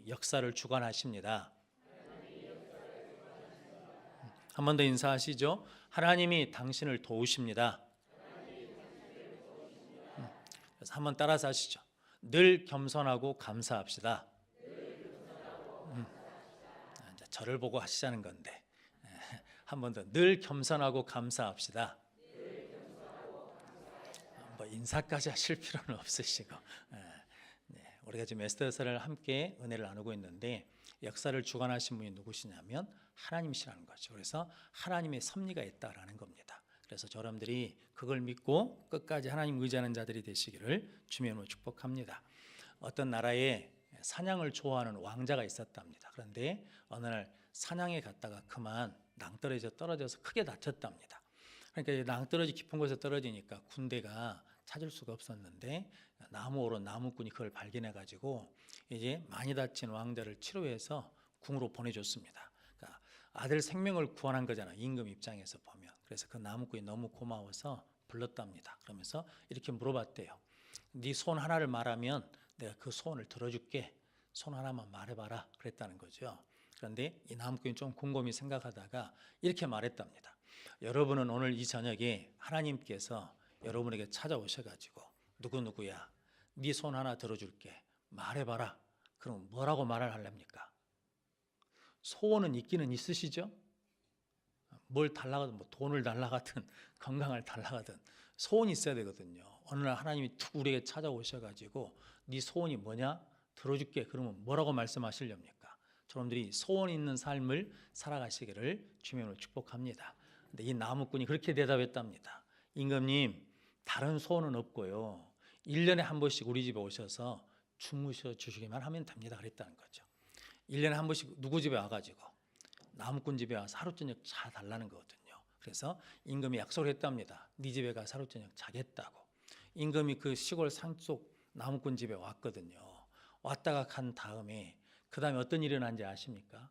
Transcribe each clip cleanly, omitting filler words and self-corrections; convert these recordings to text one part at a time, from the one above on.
역사를 주관하십니다. 한 번 더 인사하시죠. 하나님이 당신을 도우십니다. 그래서 한번 따라서 하시죠. 늘 겸손하고 감사합시다. 이제 저를 보고 하시자는 건데 한 번 더 늘 겸손하고 감사합시다. 뭐 인사까지 하실 필요는 없으시고 우리가 지금 에스더서를 함께 은혜를 나누고 있는데 역사를 주관하신 분이 누구시냐면 하나님이시라는 거죠. 그래서 하나님의 섭리가 있다라는 겁니다. 그래서 여러분들이 그걸 믿고 끝까지 하나님 의지하는 자들이 되시기를 주님의 이름으로 축복합니다. 어떤 나라에 사냥을 좋아하는 왕자가 있었답니다. 그런데 어느 날 사냥에 갔다가 그만 떨어져서 크게 다쳤답니다. 그러니까 낭떠러지 깊은 곳에 떨어지니까 군대가 찾을 수가 없었는데 나무로 나무꾼이 그걸 발견해 가지고 이제 많이 다친 왕자를 치료해서 궁으로 보내줬습니다. 그러니까 아들 생명을 구원한 거잖아요, 임금 입장에서 보면. 그래서 그 나무꾼이 너무 고마워서 불렀답니다. 그러면서 이렇게 물어봤대요. 네 소원 하나를 말하면 내가 그 소원을 들어줄게. 소원 하나만 말해봐라 그랬다는 거죠. 그런데 이 나무꾼이 좀 곰곰이 생각하다가 이렇게 말했답니다. 여러분은 오늘 이 저녁에 하나님께서 여러분에게 찾아오셔가지고 누구누구야 네 손 하나 들어줄게 말해봐라. 그럼 뭐라고 말을 하렵니까? 소원은 있기는 있으시죠? 뭘 달라가든 뭐 돈을 달라가든 건강을 달라가든 소원이 있어야 되거든요. 어느 날 하나님이 툭 우리에게 찾아오셔가지고 네 소원이 뭐냐? 들어줄게. 그러면 뭐라고 말씀하시렵니까? 여러분들이 소원 있는 삶을 살아가시기를 주님으로 축복합니다. 근데 이 나무꾼이 그렇게 대답했답니다. 임금님, 다른 소원은 없고요. 1년에 한 번씩 우리 집에 오셔서 주무셔 주시기만 하면 됩니다. 그랬다는 거죠. 1년에 한 번씩 누구 집에 와가지고 나무꾼 집에 와서 하루 저녁 자 달라는 거거든요. 그래서 임금이 약속을 했답니다. 네 집에 가서 하루 저녁 자겠다고. 임금이 그 시골 산속 나무꾼 집에 왔거든요. 왔다가 간 다음에 그 다음에 어떤 일이 일어난지 아십니까?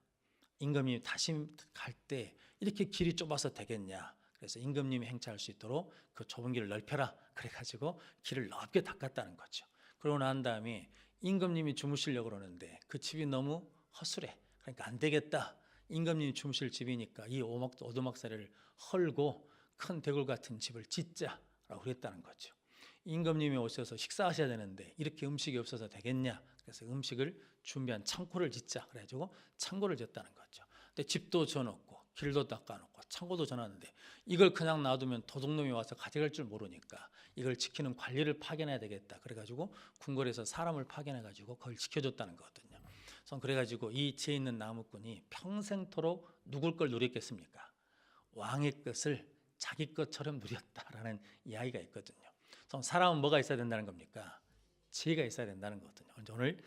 임금이 다시 갈 때 이렇게 길이 좁아서 되겠냐. 그래서 임금님이 행차할 수 있도록 그 좁은 길을 넓혀라. 그래가지고 길을 넓게 닦았다는 거죠. 그러고 난 다음에 임금님이 주무시려고 그러는데 그 집이 너무 허술해. 그러니까 안 되겠다. 임금님이 주무실 집이니까 이 오두막살이를 헐고 큰 대굴 같은 집을 짓자라고 그랬다는 거죠. 임금님이 오셔서 식사하셔야 되는데 이렇게 음식이 없어서 되겠냐. 그래서 음식을 준비한 창고를 짓자. 그래가지고 창고를 짓다는 거죠. 근데 집도 져놓고 길도 닦아놓고 창고도 져놨는데 이걸 그냥 놔두면 도둑놈이 와서 가져갈 줄 모르니까 이걸 지키는 관리를 파견해야 되겠다. 그래가지고 궁궐에서 사람을 파견해가지고 그걸 지켜줬다는 거거든요. 그래가지고 이 지혜 있는 나무꾼이 평생토록 누굴 걸 누렸겠습니까? 왕의 것을 자기 것처럼 누렸다라는 이야기가 있거든요. 사람은 뭐가 있어야 된다는 겁니까? 지혜가 있어야 된다는 거거든요. 오늘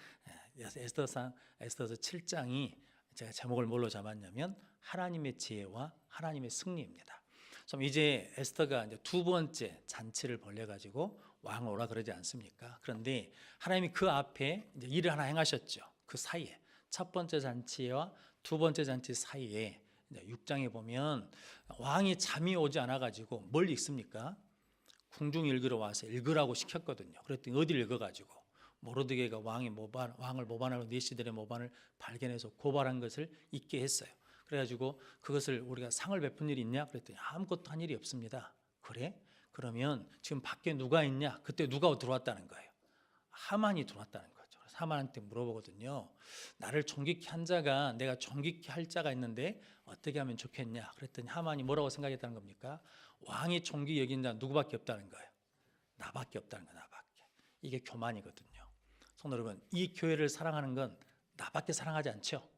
에스더서 7장이 제가 제목을 뭘로 잡았냐면 하나님의 지혜와 하나님의 승리입니다. 이제 에스더가 이제 두 번째 잔치를 벌려가지고 왕을 오라 그러지 않습니까? 그런데 하나님이 그 앞에 이제 일을 하나 행하셨죠. 그 사이에 첫 번째 잔치와 두 번째 잔치 사이에 6장에 보면 왕이 잠이 오지 않아가지고 뭘 읽습니까? 궁중 읽으러 와서 읽으라고 시켰거든요. 그랬더니 어디를 읽어가지고 모르드게가 왕을 모반하고 내시들의 모반을 발견해서 고발한 것을 읽게 했어요. 그래가지고 그것을 우리가 상을 베푼 일이 있냐? 그랬더니 아무것도 한 일이 없습니다. 그래? 그러면 지금 밖에 누가 있냐? 그때 누가 들어왔다는 거예요? 하만이 들어왔다는 거죠. 그래서 하만한테 물어보거든요. 나를 존귀케 한 자가 내가 존귀케 할 자가 있는데 어떻게 하면 좋겠냐? 그랬더니 하만이 뭐라고 생각했다는 겁니까? 왕이 존귀 여긴 자 누구밖에 없다는 거예요. 나밖에 없다는 거예요. 나밖에. 이게 교만이거든요. 성도 여러분, 이 교회를 사랑하는 건 나밖에 사랑하지 않죠.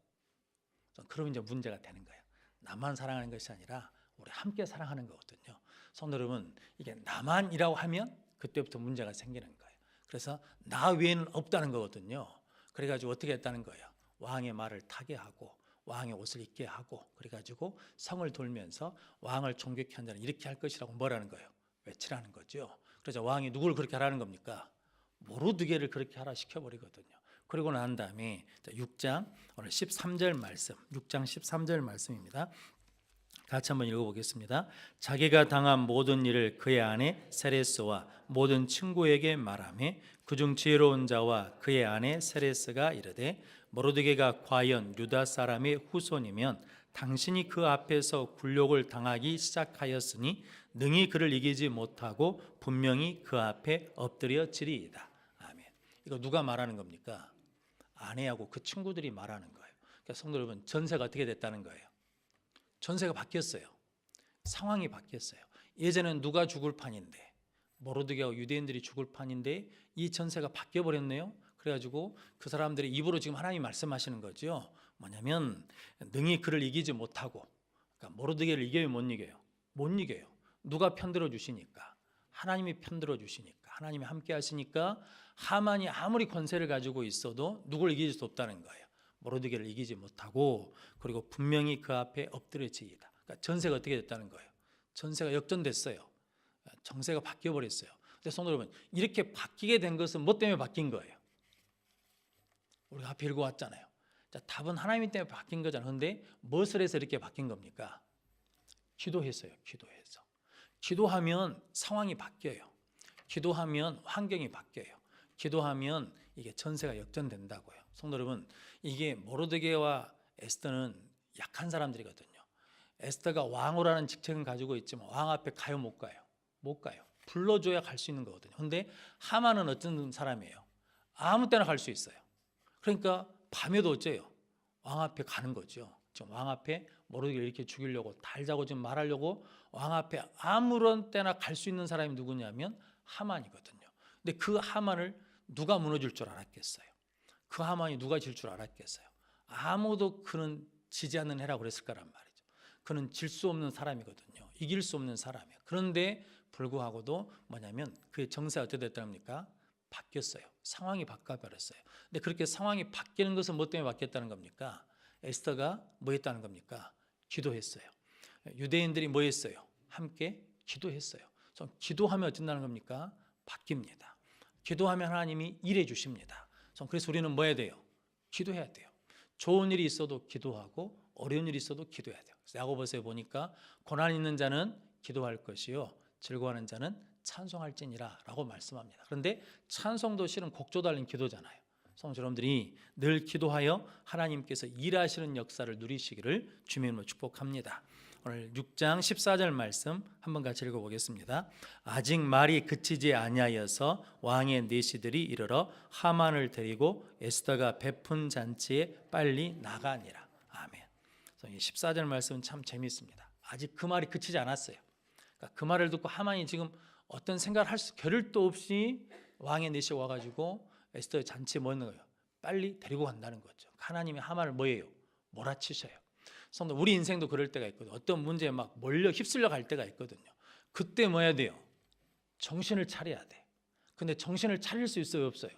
그러면 이제 문제가 되는 거예요. 나만 사랑하는 것이 아니라 우리 함께 사랑하는 거거든요. 성도 여러분, 이게 나만이라고 하면 그때부터 문제가 생기는 거예요. 그래서 나 외에는 없다는 거거든요. 그래가지고 어떻게 했다는 거예요? 왕의 말을 타게 하고 왕의 옷을 입게 하고 그래가지고 성을 돌면서 왕을 존귀케 한 자는 이렇게 할 것이라고 뭐라는 거예요? 외치라는 거죠. 그래서 왕이 누구를 그렇게 하라는 겁니까? 모르드게를 그렇게 하라 시켜버리거든요. 그리고 난 다음에 6장 오늘 13절 말씀, 6장 13절 말씀입니다. 같이 한번 읽어보겠습니다. 자기가 당한 모든 일을 그의 아내 세레스와 모든 친구에게 말하며 그중 지혜로운 자와 그의 아내 세레스가 이르되 모르드게가 과연 유다 사람의 후손이면 당신이 그 앞에서 굴욕을 당하기 시작하였으니 능히 그를 이기지 못하고 분명히 그 앞에 엎드려지리이다. 아멘. 이거 누가 말하는 겁니까? 아내하고 그 친구들이 말하는 거예요. 그러니까 성도 여러분, 전세가 어떻게 됐다는 거예요? 전세가 바뀌었어요. 상황이 바뀌었어요. 예전에는 누가 죽을 판인데, 모르드게하고 유대인들이 죽을 판인데 이 전세가 바뀌어 버렸네요. 그래가지고 그 사람들의 입으로 지금 하나님이 말씀하시는 거죠. 뭐냐면 능히 그를 이기지 못하고, 그러니까 모르드게를 이겨요, 못 이겨요? 못 이겨요. 누가 편들어 주시니까? 하나님이 편들어 주시니까, 하나님이 함께 하시니까 하만이 아무리 권세를 가지고 있어도 누굴 이길 수 없다는 거예요. 모르드게를 이기지 못하고, 그리고 분명히 그 앞에 엎드려지이다. 그러니까 전세가 어떻게 됐다는 거예요? 전세가 역전됐어요. 정세가 바뀌어 버렸어요. 근데 성도 여러분, 이렇게 바뀌게 된 것은 뭐 때문에 바뀐 거예요? 우리가 앞에 읽어왔잖아요. 자, 답은 하나님 때문에 바뀐 거잖아요. 그런데 무엇을 해서 이렇게 바뀐 겁니까? 기도했어요. 기도해서. 기도하면 상황이 바뀌어요. 기도하면 환경이 바뀌어요. 기도하면 이게 전세가 역전된다고요. 성도 여러분, 이게 모르드게와 에스더는 약한 사람들이거든요. 에스더가 왕후라는 직책은 가지고 있지만 왕 앞에 가요, 못 가요? 못 가요. 불러줘야 갈 수 있는 거거든요. 그런데 하만은 어떤 사람이에요? 아무 때나 갈 수 있어요. 그러니까 밤에도 어째요? 왕 앞에 가는 거죠. 지금 왕 앞에 모르드게를 이렇게 죽이려고 달자고 지금 말하려고 왕 앞에 아무런 때나 갈 수 있는 사람이 누구냐면 하만이거든요. 근데 그 하만을 누가 무너질 줄 알았겠어요? 그 하만이 누가 질 줄 알았겠어요? 아무도 그는 지지 않는 해라고 그랬을 거란 말이죠. 그는 질 수 없는 사람이거든요. 이길 수 없는 사람이에요. 그런데 불구하고도 뭐냐면 그의 정세가 어떻게 됐답니까? 바뀌었어요. 상황이 바뀌어버렸어요. 근데 그렇게 상황이 바뀌는 것은 뭐 때문에 바뀌었다는 겁니까? 에스더가 뭐 했다는 겁니까? 기도했어요. 유대인들이 뭐 했어요? 함께 기도했어요. 기도하면 어쩐다는 겁니까? 바뀝니다. 기도하면 하나님이 일해 주십니다. 그래서 우리는 뭐 해야 돼요? 기도해야 돼요. 좋은 일이 있어도 기도하고 어려운 일이 있어도 기도해야 돼요. 야고보서에 보니까 고난 있는 자는 기도할 것이요 즐거워하는 자는 찬송할지니라 라고 말씀합니다. 그런데 찬송도 실은 곡조 달린 기도잖아요. 성도 여러분들이 늘 기도하여 하나님께서 일하시는 역사를 누리시기를 주님으로 축복합니다. 오늘 6장 14절 말씀 한번 같이 읽어보겠습니다. 아직 말이 그치지 아니하여서 왕의 내시들이 이르러 하만을 데리고 에스더가 베푼 잔치에 빨리 나가니라. 아멘. 14절 말씀은 참 재미있습니다. 아직 그 말이 그치지 않았어요. 그러니까 그 말을 듣고 하만이 지금 어떤 생각을 할 수 겨를도 없이 왕의 내시 와가지고 에스더의 잔치에 뭐 있는 거예요? 빨리 데리고 간다는 거죠. 하나님이 하만을 뭐예요? 몰아치셔요. 성도, 우리 인생도 그럴 때가 있거든요. 어떤 문제에 막 몰려 휩쓸려 갈 때가 있거든요. 그때 뭐 해야 돼요? 정신을 차려야 돼. 근데 정신을 차릴 수 있어요, 없어요?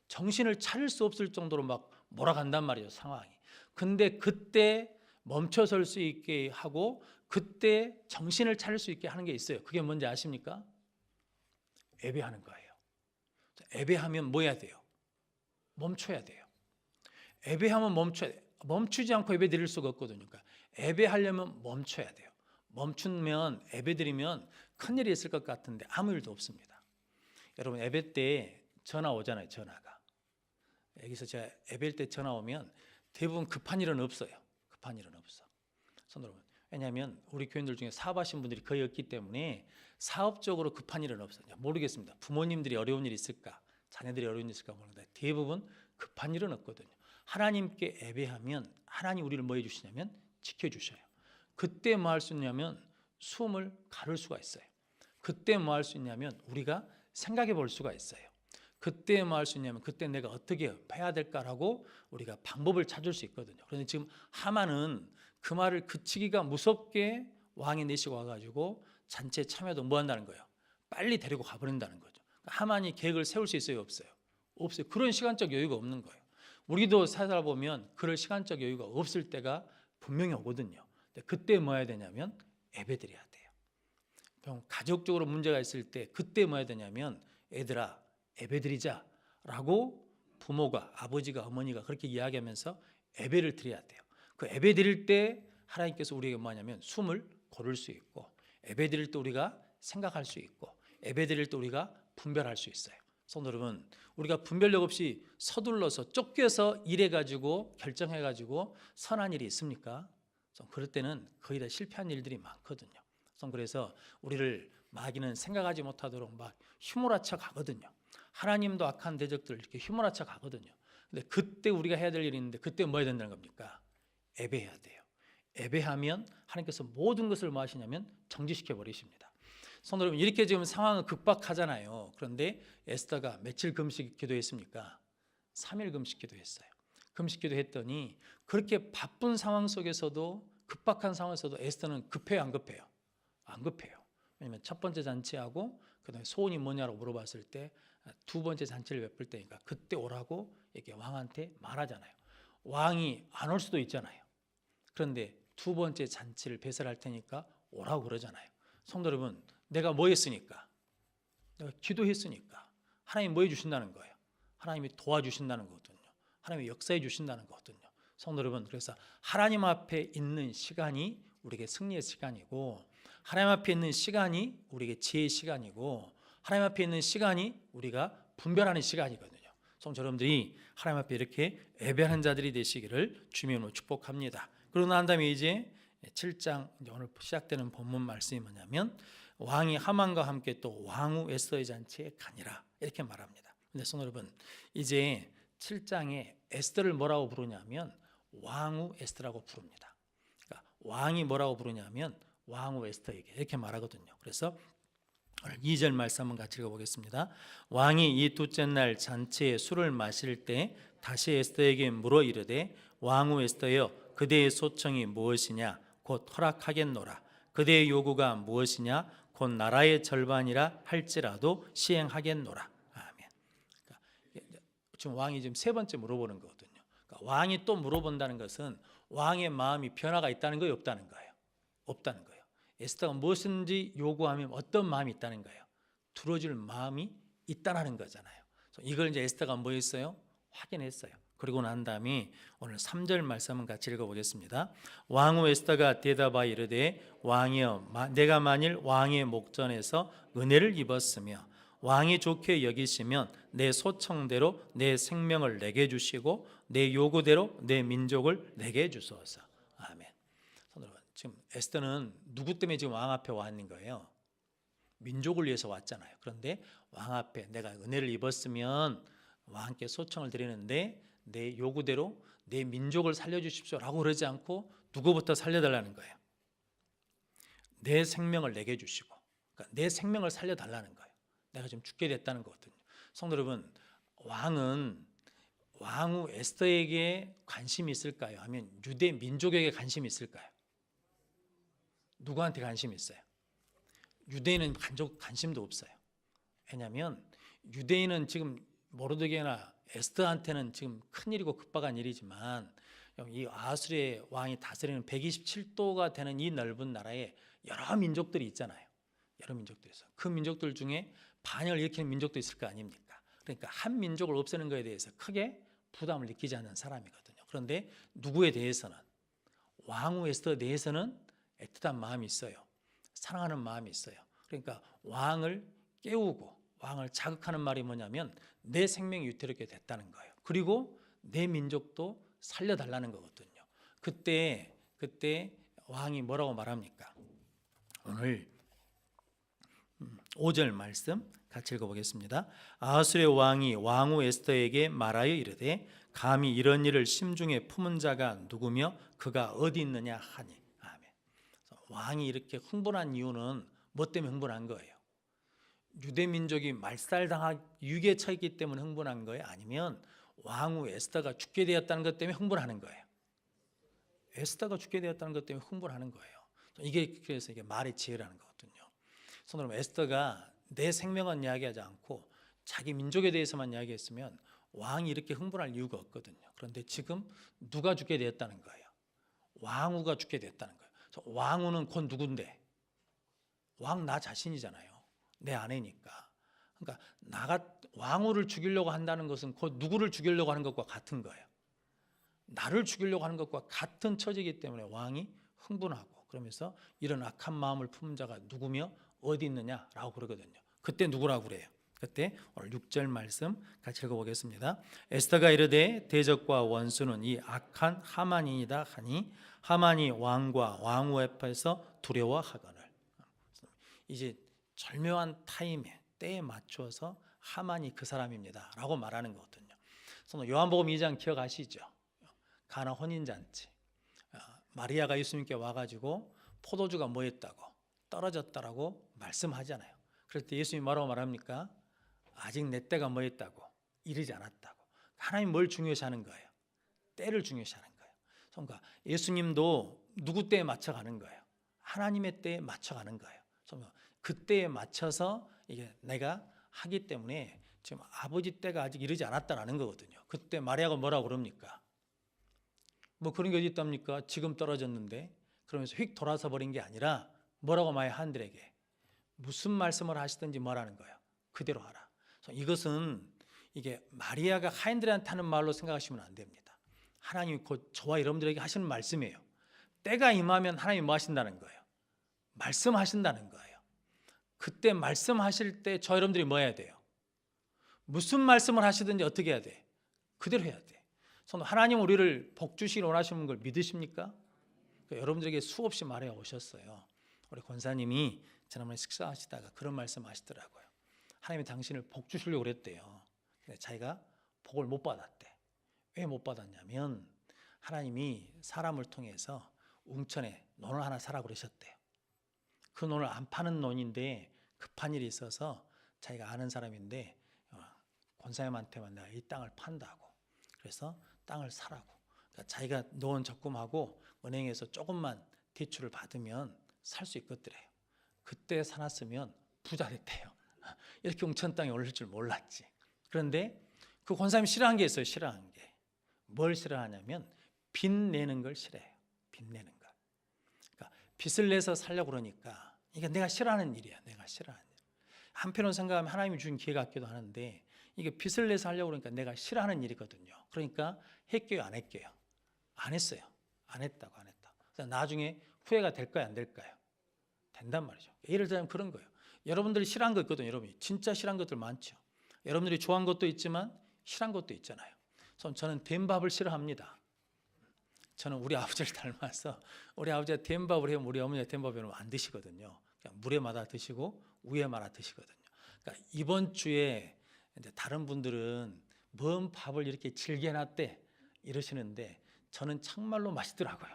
정신을 차릴 수 없을 정도로 막 몰아간단 말이에요, 상황이. 근데 그때 멈춰설 수 있게 하고 그때 정신을 차릴 수 있게 하는 게 있어요. 그게 뭔지 아십니까? 예배하는 거예요. 예배하면 뭐 해야 돼요? 멈춰야 돼요. 예배하면 멈춰야 돼요. 멈추지 않고 예배 드릴 수가 없거든요. 그러니까 예배하려면 멈춰야 돼요. 멈추면 예배 드리면 큰일이 있을 것 같은데 아무 일도 없습니다. 여러분, 예배 때 전화 오잖아요. 전화가. 여기서 제가 예배일 때 전화 오면 대부분 급한 일은 없어요. 급한 일은 없어. 여러분, 왜냐하면 우리 교인들 중에 사업하신 분들이 거의 없기 때문에 사업적으로 급한 일은 없어요. 모르겠습니다. 부모님들이 어려운 일이 있을까, 자녀들이 어려운 일이 있을까 모르는데 대부분 급한 일은 없거든요. 하나님께 예배하면 하나님 우리를 뭐 해주시냐면 지켜주셔요. 그때 뭐 할 수 있냐면 숨을 가를 수가 있어요. 그때 뭐 할 수 있냐면 우리가 생각해 볼 수가 있어요. 그때 뭐 할 수 있냐면 그때 내가 어떻게 해야 될까라고 우리가 방법을 찾을 수 있거든요. 그런데 지금 하만은 그 말을 그치기가 무섭게 왕이 내시고 와가지고 잔치에 참여도 뭐 한다는 거예요? 빨리 데리고 가버린다는 거죠. 하만이 계획을 세울 수 있어요, 없어요? 없어요. 그런 시간적 여유가 없는 거예요. 우리도 살아보면 그럴 시간적 여유가 없을 때가 분명히 오거든요. 근데 그때 뭐 해야 되냐면 예배 드려야 돼요. 가족적으로 문제가 있을 때 그때 뭐 해야 되냐면 애들아 예배 드리자라고 부모가, 아버지가, 어머니가 그렇게 이야기하면서 예배를 드려야 돼요. 그 예배 드릴 때 하나님께서 우리에게 뭐 하냐면 숨을 고를 수 있고, 예배 드릴 때 우리가 생각할 수 있고, 예배 드릴 때 우리가 분별할 수 있어요. 성도 여러분, 우리가 분별력 없이 서둘러서 쫓겨서 일해가지고 결정해가지고 선한 일이 있습니까? 그럴 때는 거의 다 실패한 일들이 많거든요. 그래서 우리를 마귀는 생각하지 못하도록 막 휘몰아쳐 가거든요. 하나님도 악한 대적들 이렇게 휘몰아쳐 가거든요. 근데 그때 우리가 해야 될 일이 있는데 그때 뭐 해야 된다는 겁니까? 예배해야 돼요. 예배하면 하나님께서 모든 것을 뭐 하시냐면 정지시켜 버리십니다. 성도 여러분, 이렇게 지금 상황은 급박하잖아요. 그런데 에스더가 며칠 금식 기도했습니까? 3일 금식 기도했어요. 금식 기도했더니 그렇게 바쁜 상황 속에서도, 급박한 상황에서도 에스더는 급해요, 안 급해요? 안 급해요. 왜냐하면 첫 번째 잔치하고 그다음에 소원이 뭐냐고 물어봤을 때 두 번째 잔치를 베풀 때니까 그때 오라고 이렇게 왕한테 말하잖아요. 왕이 안 올 수도 있잖아요. 그런데 두 번째 잔치를 배설할 테니까 오라고 그러잖아요. 성도 여러분, 내가 뭐 했으니까? 내가 기도했으니까. 하나님이 뭐 해주신다는 거예요? 하나님이 도와주신다는 거거든요. 하나님이 역사해 주신다는 거거든요. 성도 여러분, 그래서 하나님 앞에 있는 시간이 우리에게 승리의 시간이고, 하나님 앞에 있는 시간이 우리에게 지혜의 시간이고, 하나님 앞에 있는 시간이 우리가 분별하는 시간이거든요. 성도 여러분들이 하나님 앞에 이렇게 예배하는 자들이 되시기를 주님의 이름으로 축복합니다. 그러고 난 다음에 이제 7장 오늘 시작되는 본문 말씀이 뭐냐면 왕이 하만과 함께 또 왕후 에스더의 잔치에 가니라 이렇게 말합니다. 근데 성도 여러분, 이제 7장에 에스더를 뭐라고 부르냐면 왕후 에스더라고 부릅니다. 그러니까 왕이 뭐라고 부르냐면 왕후 에스더에게 이렇게 말하거든요. 그래서 2절 말씀 한번 같이 읽어보겠습니다. 왕이 이 둘째 날 잔치에 술을 마실 때 다시 에스더에게 물어 이르되 왕후 에스더여, 그대의 소청이 무엇이냐? 곧 허락하겠노라. 그대의 요구가 무엇이냐? 곧 나라의 절반이라 할지라도 시행하겠노라. 아멘. 그러니까 지금 왕이 지금 세 번째 물어보는 거거든요. 그러니까 왕이 또 물어본다는 것은 왕의 마음이 변화가 있다는 거예요, 없다는 거예요? 없다는 거예요. 에스더가 무엇인지 요구하면 어떤 마음이 있다는 거예요? 들어줄 마음이 있다는 거잖아요. 이걸 이제 에스더가 뭐 했어요? 확인했어요. 그리고 난 다음에 오늘 3절 말씀은 같이 읽어보겠습니다. 왕후 에스더가 대답하여 이르되 왕이여, 내가 만일 왕의 목전에서 은혜를 입었으며 왕이 좋게 여기시면 내 소청대로 내 생명을 내게 주시고 내 요구대로 내 민족을 내게 주소서. 아멘. 지금 에스더는 누구 때문에 지금 왕 앞에 와 있는 거예요? 민족을 위해서 왔잖아요. 그런데 왕 앞에 내가 은혜를 입었으면 왕께 소청을 드리는데 내 요구대로 내 민족을 살려주십시오라고 그러지 않고 누구부터 살려달라는 거예요? 내 생명을 내게 주시고, 그러니까 내 생명을 살려달라는 거예요. 내가 지금 죽게 됐다는 거거든요. 성도 여러분, 왕은 왕후 에스더에게 관심이 있을까요? 아니면 유대 민족에게 관심이 있을까요? 누구한테 관심이 있어요? 유대인은 관심도 없어요. 왜냐하면 유대인은 지금 모르드게나 에스더한테는 지금 큰일이고 급박한 일이지만 이 아수르의 왕이 다스리는 127도가 되는 이 넓은 나라에 여러 민족들이 있잖아요. 여러 민족들이 있어요. 그 민족들 중에 반역을 일으키는 민족도 있을 거 아닙니까? 그러니까 한 민족을 없애는 것에 대해서 크게 부담을 느끼지 않는 사람이거든요. 그런데 누구에 대해서는, 왕후 에스더에 대해서는 애틋한 마음이 있어요. 사랑하는 마음이 있어요. 그러니까 왕을 깨우고 왕을 자극하는 말이 뭐냐면 내 생명이 위태롭게 됐다는 거예요. 그리고 내 민족도 살려달라는 거거든요. 그때 왕이 뭐라고 말합니까? 오늘 5절 말씀 같이 읽어보겠습니다. 아하술의 왕이 왕후 에스더에게 말하여 이르되 감히 이런 일을 심중에 품은 자가 누구며 그가 어디 있느냐 하니. 아멘. 왕이 이렇게 흥분한 이유는 뭐 때문에 흥분한 거예요? 유대 민족이 말살당한 유괴에 처했기 때문에 흥분한 거예요? 아니면 왕후 에스더가 죽게 되었다는 것 때문에 흥분하는 거예요? 에스더가 죽게 되었다는 것 때문에 흥분하는 거예요. 그래서 이게 말의 지혜라는 거거든요. 그래서 에스더가 내 생명은 이야기하지 않고 자기 민족에 대해서만 이야기했으면 왕이 이렇게 흥분할 이유가 없거든요. 그런데 지금 누가 죽게 되었다는 거예요? 왕후가 죽게 됐다는 거예요. 왕후는 곧 누군데? 왕 나 자신이잖아요. 내 아내니까. 그러니까 왕후를 죽이려고 한다는 것은 곧 누구를 죽이려고 하는 것과 같은 거예요. 나를 죽이려고 하는 것과 같은 처지이기 때문에 왕이 흥분하고, 그러면서 이런 악한 마음을 품은 자가 누구며 어디 있느냐라고 그러거든요. 그때 누구라고 그래요? 그때 오늘 6절 말씀 같이 읽어보겠습니다. 에스더가 이르되 대적과 원수는 이 악한 하만이니이다 하니 하만이 왕과 왕후 앞에서 두려워하거늘. 이제 절묘한 타임에 때에 맞춰서 하만이 그 사람입니다 라고 말하는 거거든요. 그래서 요한복음 2장 기억하시죠? 가나 혼인잔치, 마리아가 예수님께 와가지고 포도주가 뭐 했다고 떨어졌다라고 말씀하잖아요. 그럴 때 예수님이 뭐라고 말합니까? 아직 내 때가 뭐 했다고 이르지 않았다고. 하나님 뭘 중요시하는 거예요? 때를 중요시하는 거예요. 그러니까 예수님도 누구 때에 맞춰가는 거예요? 하나님의 때에 맞춰가는 거예요. 그 때에 맞춰서 이게 내가 하기 때문에 지금 아버지 때가 아직 이르지 않았다라는 거거든요. 그때 마리아가 뭐라고 그럽니까? 뭐 그런 게 어디 있답니까? 지금 떨어졌는데 그러면서 휙 돌아서 버린 게 아니라 뭐라고 마의 하인들에게 무슨 말씀을 하시든지 뭐라는 거예요? 그대로 하라. 이것은 이게 마리아가 하인들한테 하는 말로 생각하시면 안 됩니다. 하나님이 곧 저와 여러분들에게 하시는 말씀이에요. 때가 임하면 하나님이 뭐 하신다는 거예요? 말씀하신다는 거예요. 그때 말씀하실 때 저 여러분들이 뭐 해야 돼요? 무슨 말씀을 하시든지 어떻게 해야 돼? 그대로 해야 돼. 하나님 우리를 복 주시길 원하시는 걸 믿으십니까? 여러분들에게 수없이 말해 오셨어요. 우리 권사님이 지난번에 식사하시다가 그런 말씀 하시더라고요. 하나님이 당신을 복 주시려고 그랬대요. 근데 자기가 복을 못 받았대. 왜 못 받았냐면 하나님이 사람을 통해서 웅천에 논을 하나 사라고 그러셨대요. 그 논을 안 파는 논인데 급한 일이 있어서 자기가 아는 사람인데 권사님한테만 내가 이 땅을 판다고. 그래서 땅을 사라고. 그러니까 자기가 놓은 적금하고 은행에서 조금만 대출을 받으면 살 수 있겠더래요. 그때 사놨으면 부자 됐대요. 이렇게 웅천 땅에 올릴 줄 몰랐지. 그런데 그 권사님이 싫어한 게 있어요. 싫어한 게. 뭘 싫어하냐면 빚 내는 걸 싫어해요. 빚 내는 걸. 그러니까 빚을 내서 살려고 그러니까 이게 내가 싫어하는 일이야. 내가 싫어하는 일. 한편으로 생각하면 하나님이 준 기회 같기도 하는데 이게 빚을 내서 하려고 그러니까 내가 싫어하는 일이거든요. 그러니까 했게요, 안 했게요? 안 했어요. 안 했다고. 그래서 나중에 후회가 될까요, 안 될까요? 된단 말이죠. 예를 들자면 그런 거예요. 여러분들이 싫어한 거 있거든요. 여러분이 진짜 싫어한 것들 많죠. 여러분들이 좋아한 것도 있지만 싫어한 것도 있잖아요. 저는 된 밥을 싫어합니다. 저는 우리 아버지를 닮아서 우리 아버지가 된 밥을 해면 우리 어머니가 된 밥을 안 드시거든요. 그냥 물에 말아 드시고 우에 말아 드시거든요. 그러니까 이번 주에 이제 다른 분들은 뭔 밥을 이렇게 질겨놨대 이러시는데 저는 정말로 맛있더라고요.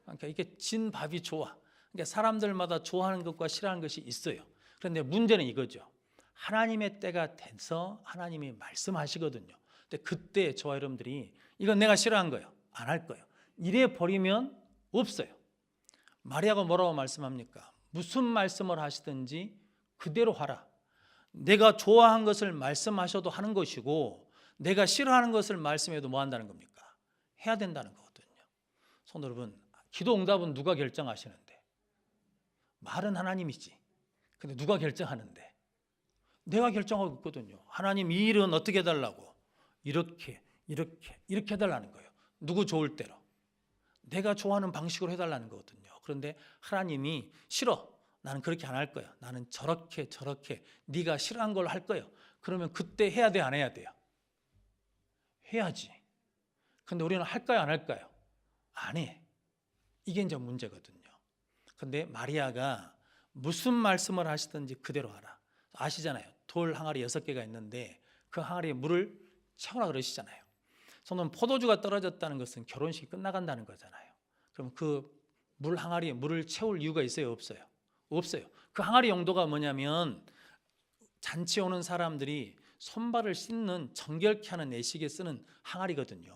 그러니까 이게 진 밥이 좋아. 그러니까 사람들마다 좋아하는 것과 싫어하는 것이 있어요. 그런데 문제는 이거죠. 하나님의 때가 돼서 하나님이 말씀하시거든요. 근데 그때 저와 여러분들이 이건 내가 싫어한 거예요. 안 할 거예요. 이래 버리면 없어요. 마리아가 뭐라고 말씀합니까? 무슨 말씀을 하시든지 그대로 하라. 내가 좋아한 것을 말씀하셔도 하는 것이고 내가 싫어하는 것을 말씀해도 뭐 한다는 겁니까? 해야 된다는 거거든요. 성도 여러분, 기도 응답은 누가 결정하시는데? 말은 하나님이지. 근데 누가 결정하는데? 내가 결정하고 있거든요. 하나님 이 일은 어떻게 해달라고? 이렇게 해달라는 거예요. 누구 좋을 대로. 내가 좋아하는 방식으로 해달라는 거거든요. 그런데 하나님이 싫어. 나는 그렇게 안 할 거야. 나는 저렇게 네가 싫어한 걸 할 거야. 그러면 그때 해야 돼, 안 해야 돼요? 해야지. 근데 우리는 할까요, 안 할까요? 안 해. 이게 이제 문제거든요. 근데 마리아가 무슨 말씀을 하시든지 그대로 하라. 아시잖아요. 돌 항아리 6개가 있는데 그 항아리에 물을 채우라 그러시잖아요. 저는 포도주가 떨어졌다는 것은 결혼식이 끝나간다는 거잖아요. 그럼 그 물 항아리에 물을 채울 이유가 있어요, 없어요? 없어요. 그 항아리 용도가 뭐냐면 잔치 오는 사람들이 손발을 씻는 정결케 하는 내식에 쓰는 항아리거든요.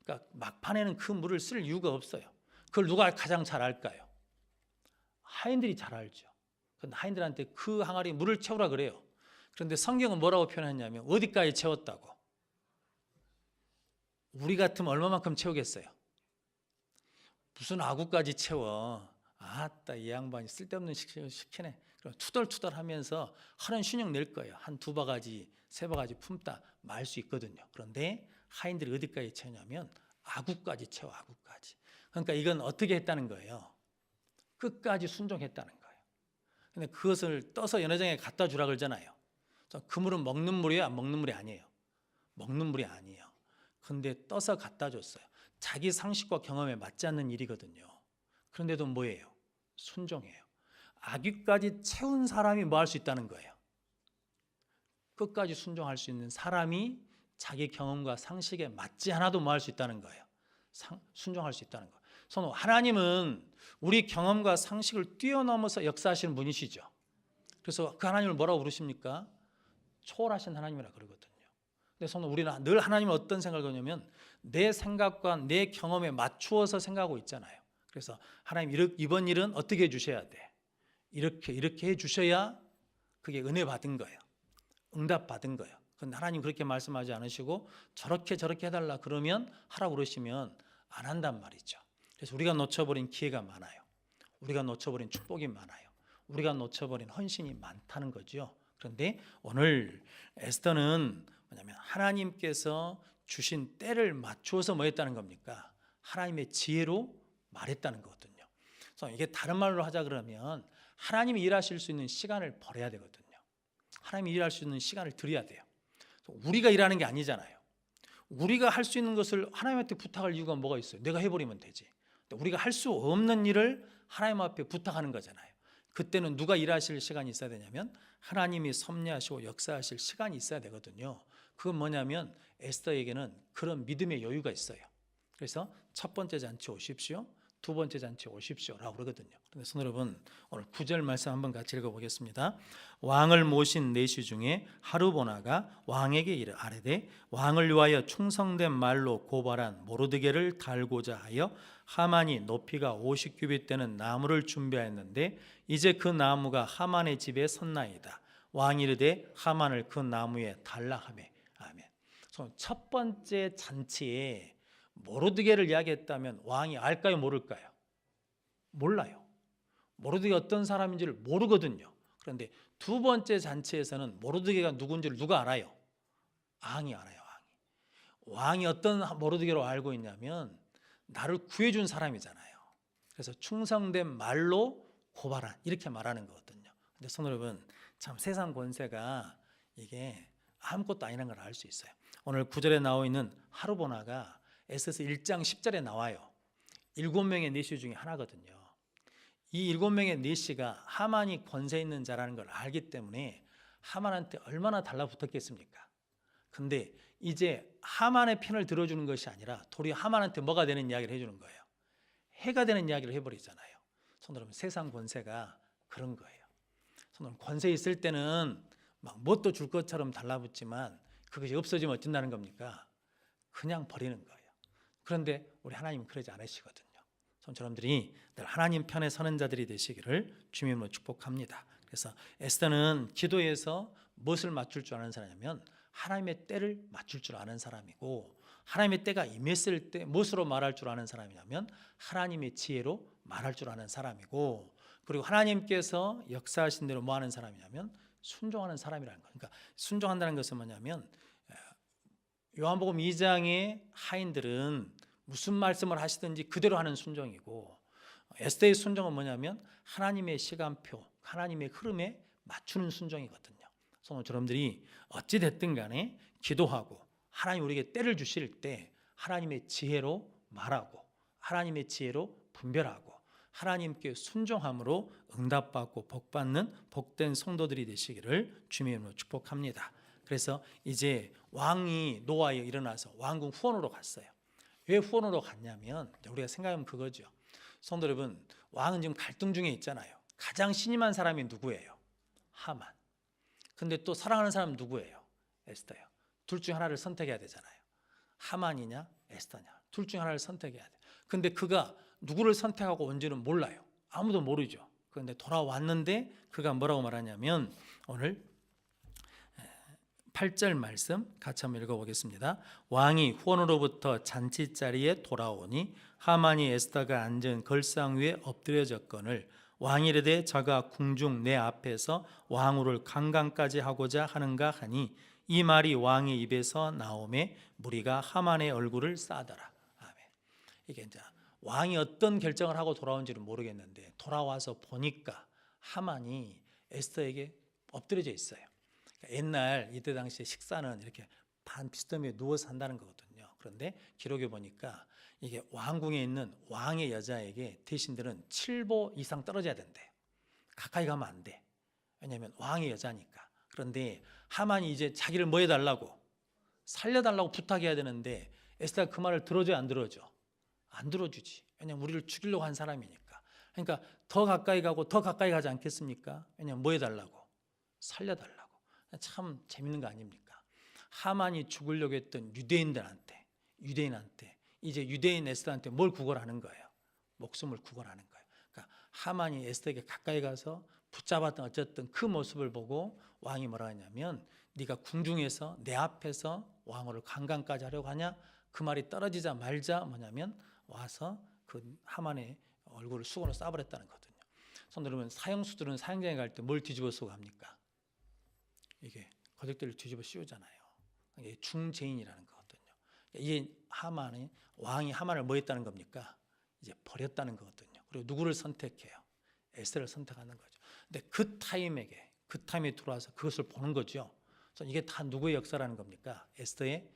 그러니까 막판에는 그 물을 쓸 이유가 없어요. 그걸 누가 가장 잘 알까요? 하인들이 잘 알죠. 그런데 하인들한테 그 항아리에 물을 채우라 그래요. 그런데 성경은 뭐라고 표현했냐면 어디까지 채웠다고? 우리 같으면 얼마만큼 채우겠어요? 무슨 아구까지 채워. 아따 이 양반이 쓸데없는 시키네. 그럼 투덜투덜하면서 하는 신용 낼 거예요. 한 2바가지 3바가지 품다 말 수 있거든요. 그런데 하인들이 어디까지 채우냐면 아구까지 채워. 아구까지. 그러니까 이건 어떻게 했다는 거예요? 끝까지 순종했다는 거예요. 근데 그것을 떠서 연회장에 갖다 주라 그러잖아요. 그물은 먹는 물이에요, 안 먹는 물이 아니에요? 먹는 물이 아니에요. 근데 떠서 갖다 줬어요. 자기 상식과 경험에 맞지 않는 일이거든요. 그런데도 뭐예요? 순종해요. 아귀까지 채운 사람이 뭐 할 수 있다는 거예요? 끝까지 순종할 수 있는 사람이 자기 경험과 상식에 맞지 않아도 뭐 할 수 있다는 거예요? 순종할 수 있다는 거예요. 그래서 하나님은 우리 경험과 상식을 뛰어넘어서 역사하시는 분이시죠. 그래서 그 하나님을 뭐라고 부르십니까? 초월하신 하나님이라 그러거든요. 근데 우리는 늘 하나님은 어떤 생각을 하냐면 내 생각과 내 경험에 맞추어서 생각하고 있잖아요. 그래서 하나님 이번 일은 어떻게 해주셔야 돼? 이렇게 해주셔야 그게 은혜 받은 거예요. 응답 받은 거예요. 근데 하나님 그렇게 말씀하지 않으시고 저렇게 해달라 그러면 하라고 그러시면 안 한단 말이죠. 그래서 우리가 놓쳐버린 기회가 많아요. 우리가 놓쳐버린 축복이 많아요. 우리가 놓쳐버린 헌신이 많다는 거죠. 그런데 오늘 에스더는 뭐냐면 하나님께서 주신 때를 맞추어서 뭐 했다는 겁니까? 하나님의 지혜로 말했다는 거거든요. 그래서 이게 다른 말로 하자 그러면 하나님이 일하실 수 있는 시간을 버려야 되거든요. 하나님이 일할 수 있는 시간을 드려야 돼요. 우리가 일하는 게 아니잖아요. 우리가 할 수 있는 것을 하나님한테 부탁할 이유가 뭐가 있어요? 내가 해버리면 되지. 우리가 할 수 없는 일을 하나님 앞에 부탁하는 거잖아요. 그때는 누가 일하실 시간이 있어야 되냐면 하나님이 섭리하시고 역사하실 시간이 있어야 되거든요. 그건 뭐냐면 에스더에게는 그런 믿음의 여유가 있어요. 그래서 첫 번째 잔치 오십시오, 두 번째 잔치 오십시오라고 그러거든요. 그런데 성도 여러분, 오늘 9절 말씀 한번 같이 읽어보겠습니다. 왕을 모신 내시 중에 하르보나가 왕에게 아뢰되 왕을 위하여 충성된 말로 고발한 모르드게를 달고자 하여 하만이 높이가 50규빗 되는 나무를 준비하였는데 이제 그 나무가 하만의 집에 섰나이다. 왕이 이르되 하만을 그 나무에 달라 하매. 아멘. 첫 번째 잔치에 모르드게를 이야기했다면 왕이 알까요, 모를까요? 몰라요. 모르드게 어떤 사람인지를 모르거든요. 그런데 두 번째 잔치에서는 모르드게가 누군지를 누가 알아요? 왕이 알아요. 왕이 어떤 모르드게로 알고 있냐면 나를 구해준 사람이잖아요. 그래서 충성된 말로 고발한, 이렇게 말하는 거거든요. 근데 성도 여러분, 참 세상 권세가 이게 아무것도 아니라는 걸 알 수 있어요. 오늘 9절에 나와 있는 하르보나가 에스더서 1장 10절에 나와요. 7명의 내시 중에 하나거든요. 이 7명의 내시가 하만이 권세 있는 자라는 걸 알기 때문에 하만한테 얼마나 달라붙었겠습니까? 근데 이제 하만의 편을 들어주는 것이 아니라 도리어 하만한테 뭐가 되는 이야기를 해주는 거예요. 해가 되는 이야기를 해버리잖아요. 성도 여러분, 세상 권세가 그런 거예요. 성도 여러분, 권세 있을 때는 막 뭣도 줄 것처럼 달라붙지만 그것이 없어지면 어쩐다는 겁니까? 그냥 버리는 거예요. 그런데 우리 하나님은 그러지 않으시거든요. 저러분들이 늘 하나님 편에 서는 자들이 되시기를 주님으로 축복합니다. 그래서 에스더는 기도에서 무엇을 맞출 줄 아는 사람이냐면 하나님의 때를 맞출 줄 아는 사람이고, 하나님의 때가 임했을 때 무엇으로 말할 줄 아는 사람이냐면 하나님의 지혜로 말할 줄 아는 사람이고, 그리고 하나님께서 역사하신 대로 뭐 하는 사람이냐면 순종하는 사람이라는 거예요. 그러니까 순종한다는 것은 뭐냐면 요한복음 2장의 하인들은 무슨 말씀을 하시든지 그대로 하는 순종이고, 에스더의 순종은 뭐냐면 하나님의 시간표, 하나님의 흐름에 맞추는 순종이거든요. 그래서 여러분들이 어찌 됐든 간에 기도하고 하나님 우리에게 때를 주실 때 하나님의 지혜로 말하고 하나님의 지혜로 분별하고 하나님께 순종함으로 응답받고 복받는 복된 성도들이 되시기를 주님의 이름으로 축복합니다. 그래서 이제 왕이 노아에 일어나서 왕궁 후원으로 갔어요. 왜 후원으로 갔냐면 우리가 생각하면 그거죠. 성도 여러분, 왕은 지금 갈등 중에 있잖아요. 가장 신임한 사람이 누구예요? 하만. 근데 또 사랑하는 사람은 누구예요? 에스더예요. 둘 중 하나를 선택해야 되잖아요. 하만이냐 에스더냐, 둘 중 하나를 선택해야 돼. 근데 그가 누구를 선택하고 온지는 몰라요. 아무도 모르죠. 그런데 돌아왔는데 그가 뭐라고 말하냐면 오늘 8절 말씀 같이 한번 읽어보겠습니다. 왕이 후원으로부터 잔치자리에 돌아오니 하만이 에스더가 앉은 걸상 위에 엎드려졌거늘 왕이 이르되 저가 궁중 내 앞에서 왕후를 강간까지 하고자 하는가 하니 이 말이 왕의 입에서 나오매 무리가 하만의 얼굴을 싸더라. 아멘. 이게 이제 왕이 어떤 결정을 하고 돌아온지는 모르겠는데 돌아와서 보니까 하만이 에스더에게 엎드려져 있어요. 그러니까 옛날 이때 당시에 식사는 이렇게 반 비스듬히 누워서 한다는 거거든요. 그런데 기록에 보니까 이게 왕궁에 있는 왕의 여자에게 대신들은 7보 이상 떨어져야 된대요. 가까이 가면 안 돼. 왜냐하면 왕의 여자니까. 그런데 하만이 이제 자기를 뭐 해달라고? 살려달라고 부탁해야 되는데 에스더가 그 말을 들어줘야 안 들어줘? 안 들어주지. 왜냐하면 우리를 죽이려고 한 사람이니까. 그러니까 더 가까이 가고 더 가까이 가지 않겠습니까? 왜냐하면 뭐 해달라고? 살려달라고. 참 재밌는 거 아닙니까? 하만이 죽으려고 했던 유대인한테 이제 유대인 에스더한테 뭘 구걸하는 거예요? 목숨을 구걸하는 거예요. 그러니까 하만이 에스더에게 가까이 가서 붙잡았던 어쨌든 그 모습을 보고 왕이 뭐라 하냐면 네가 궁중에서 내 앞에서 왕후를 강간까지 하려고 하냐? 그 말이 떨어지자 말자 뭐냐면 와서 그 하만의 얼굴을 수건으로 싸버렸다는 거거든요. 성도 여러분, 사형수들은 사형장에 갈 때 뭘 뒤집어 쓰고 합니까? 이게 거적대를 뒤집어 씌우잖아요. 이게 중재인이라는 거거든요. 이게 하만이 왕이 하만을 뭐 했다는 겁니까? 이제 버렸다는 거거든요. 그리고 누구를 선택해요? 에스더를 선택하는 거죠. 근데 그 타임에 들어와서 그것을 보는 거죠. 그래서 이게 다 누구의 역사라는 겁니까? 에스더의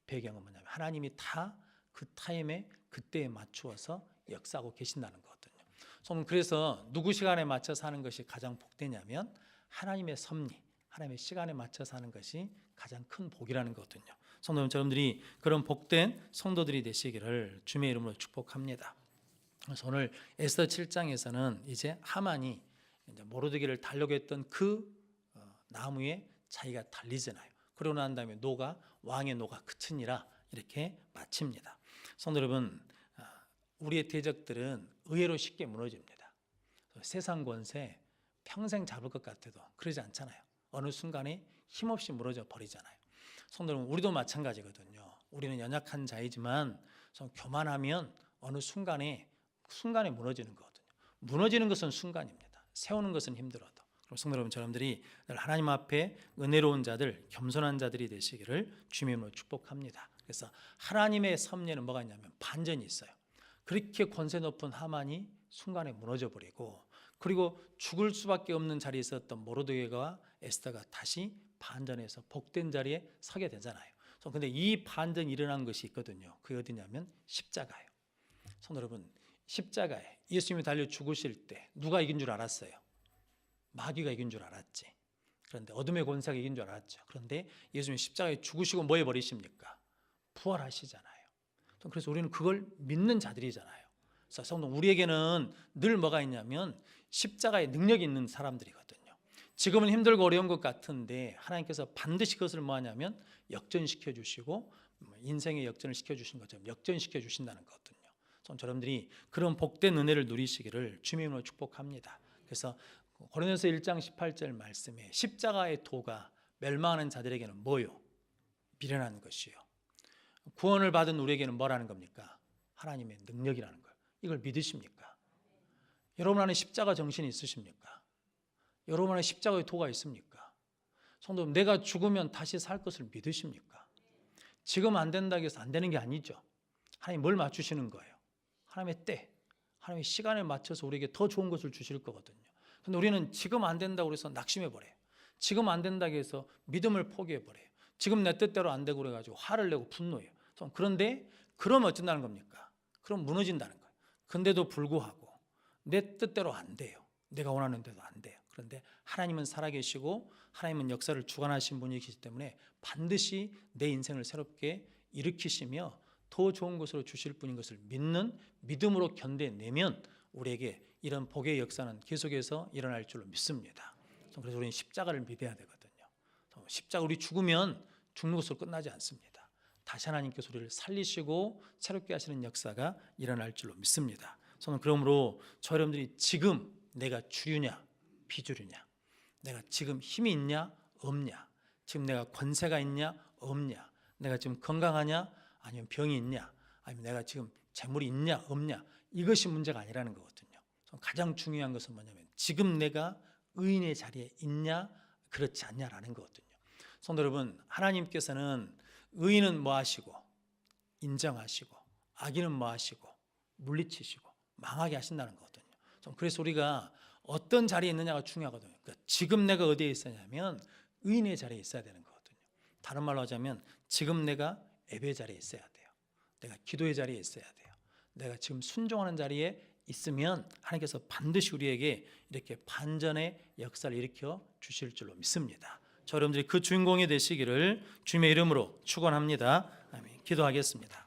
배경은 뭐냐면 하나님이 다 그 타임에 그때에 맞추어서 역사하고 계신다는 거거든요. 그래서 누구 시간에 맞춰서 하는 것이 가장 복되냐면 하나님의 섭리, 하나님의 시간에 맞춰서 하는 것이 가장 큰 복이라는 거거든요. 성도 여러분들이 그런 복된 성도들이 되시기를 주님의 이름으로 축복합니다. 그래서 오늘 에스더 7장에서는 이제 하만이 이제 모르드게를 달려고 했던 그 나무에 자기가 달리잖아요. 그러고 난 다음에 왕의 노가 그치니라 이렇게 마칩니다. 성도 여러분, 우리의 대적들은 의외로 쉽게 무너집니다. 세상 권세 평생 잡을 것 같아도 그러지 않잖아요. 어느 순간에 힘없이 무너져 버리잖아요. 성도 여러분, 우리도 마찬가지거든요. 우리는 연약한 자이지만 교만하면 어느 순간에 무너지는 거거든요. 무너지는 것은 순간입니다. 세우는 것은 힘들어도. 그럼 성도 여러분, 여러분들이 늘 하나님 앞에 은혜로운 자들, 겸손한 자들이 되시기를 주님의 이름으로 축복합니다. 그래서 하나님의 섭리는 뭐가 있냐면 반전이 있어요. 그렇게 권세 높은 하만이 순간에 무너져 버리고, 그리고 죽을 수밖에 없는 자리에 있었던 모르드게가 에스더가 다시 반전해서 복된 자리에 서게 되잖아요. 그런데 이 반전이 일어난 것이 있거든요. 그게 어디냐면 십자가예요. 성도 여러분, 십자가에 예수님이 달려 죽으실 때 누가 이긴 줄 알았어요? 마귀가 이긴 줄 알았지. 그런데 어둠의 권세가 이긴 줄 알았죠. 그런데 예수님이 십자가에 죽으시고 뭐 해버리십니까? 부활하시잖아요. 그래서 우리는 그걸 믿는 자들이잖아요. 그래서 성도, 우리에게는 늘 뭐가 있냐면 십자가에 능력이 있는 사람들이거든요. 지금은 힘들고 어려운 것 같은데 하나님께서 반드시 그것을 뭐 하냐면 역전시켜 주시고 인생의 역전을 시켜주신 것처럼 역전시켜 주신다는 거거든요. 여러분들이 그런 복된 은혜를 누리시기를 주님의 이름으로 축복합니다. 그래서 고린도서 1장 18절 말씀에 십자가의 도가 멸망하는 자들에게는 뭐요? 미련한 것이요. 구원을 받은 우리에게는 뭐라는 겁니까? 하나님의 능력이라는 거예요. 이걸 믿으십니까? 여러분 안에 십자가 정신이 있으십니까? 여러분 안에 십자가의 도가 있습니까? 성도, 내가 죽으면 다시 살 것을 믿으십니까? 지금 안 된다고 해서 안 되는 게 아니죠. 하나님 뭘 맞추시는 거예요? 하나님의 때, 하나님의 시간에 맞춰서 우리에게 더 좋은 것을 주실 거거든요. 근데 우리는 지금 안 된다고 해서 낙심해 버려요. 지금 안 된다고 해서 믿음을 포기해 버려요. 지금 내 뜻대로 안 되고 그래가지고 화를 내고 분노해요. 그런데 그럼 어쩐다는 겁니까? 그럼 무너진다는 거예요. 근데도 불구하고 내 뜻대로 안 돼요. 내가 원하는 대로 안 돼요. 그런데 하나님은 살아계시고 하나님은 역사를 주관하신 분이시기 때문에 반드시 내 인생을 새롭게 일으키시며 더 좋은 것으로 주실 분인 것을 믿는 믿음으로 견뎌내면 우리에게 이런 복의 역사는 계속해서 일어날 줄로 믿습니다. 그래서 우리는 십자가를 믿어야 되거든요. 십자가, 우리 죽으면 죽는 것으로 끝나지 않습니다. 다시 하나님께서 우리를 살리시고 새롭게 하시는 역사가 일어날 줄로 믿습니다. 저는 그러므로 저 여러분들이 지금 내가 주류냐 비주류냐, 내가 지금 힘이 있냐 없냐, 지금 내가 권세가 있냐 없냐, 내가 지금 건강하냐 아니면 병이 있냐, 아니면 내가 지금 재물이 있냐 없냐, 이것이 문제가 아니라는 거거든요. 가장 중요한 것은 뭐냐면 지금 내가 의인의 자리에 있냐 그렇지 않냐라는 거거든요. 성도 여러분, 하나님께서는 의인은 뭐 하시고 인정하시고 악인은 뭐 하시고 물리치시고 망하게 하신다는 거거든요. 그래서 우리가 어떤 자리에 있느냐가 중요하거든요. 그러니까 지금 내가 어디에 있었냐면 의인의 자리에 있어야 되는 거거든요. 다른 말로 하자면 지금 내가 예배 자리에 있어야 돼요. 내가 기도의 자리에 있어야 돼요. 내가 지금 순종하는 자리에 있으면 하나님께서 반드시 우리에게 이렇게 반전의 역사를 일으켜 주실 줄로 믿습니다. 저 여러분들이 그 주인공이 되시기를 주님의 이름으로 축원합니다. 아멘. 기도하겠습니다.